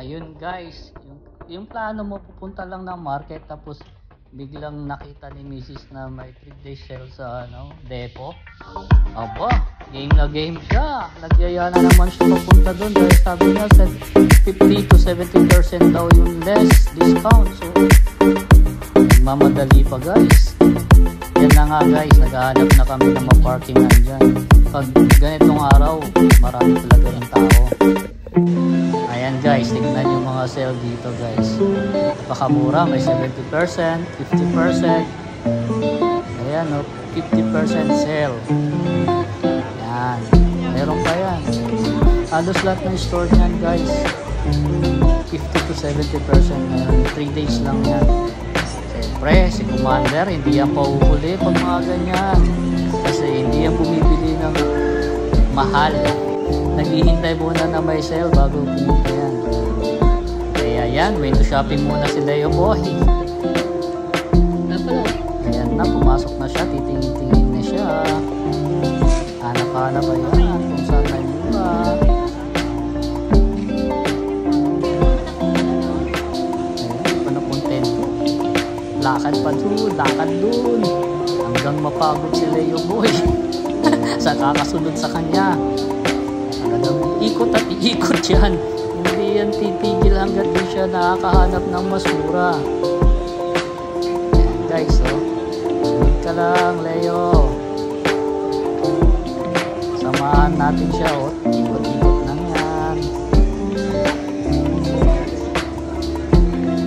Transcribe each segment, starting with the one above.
Ayun guys, yung plano mo pupunta lang ng market tapos biglang nakita ni Mrs. na may 3-day sale sa depo. Aba, game na game siya. Nagyaya na naman siya papunta doon dahil sabi niya 50 to 70% daw yung less discount. So nagmamadali pa guys. Yan na nga guys, naghahanap na kami ng maparkingan dyan. Pag ganitong araw, marami talaga ng tao. Ayan guys, tignan yung mga sale dito guys. Napakamura, may 70%, 50%. Ayan o, 50% sale. Ayan, meron pa yan. Halos lahat ng store niyan guys, 50 to 70% meron. 3 days lang yan. Siyempre, si Commander, hindi yan pauhuli pag mga ganyan. Kasi hindi yan bumibili ng mahal. Naghihintay muna na may sale bago pumunta yan. Kaya yan, window shopping muna si Leo Boy. Ayan na, pumasok na siya, titingin na siya. Hanap-hanap ba yan kung saan may mura. Ayan, pa na kontento. Lakad pa dun, lakad dun. Hanggang mapagod si Leo Boy. Sa kakasunod sa kanya. Ikot at iikot yan. Hindi yan titigil hanggat di siya nakakahanap ng mas mura. Ayan guys, sunod ka lang Leo. Samahan natin siya, ikot-ikot lang yan.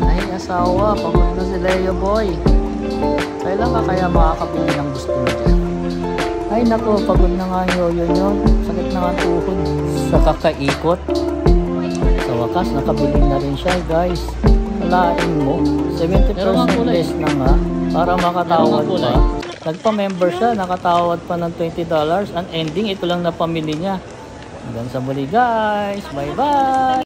Ay asawa, pagod na si Leo Boy. Kailan ka kaya makakabili ng gusto mo dyan? Ay nako, pagod na nga yung yoyo nyo. Sakit na nga tuhod sa kakaikot. Sa wakas, nakabili na rin siya guys. Kalain mo, 70% less na nga para makatawad pa. Nagpa-member siya, nakatawad pa ng $20. Ang ending, ito lang na pamili niya. Hanggang sa muli guys, bye bye!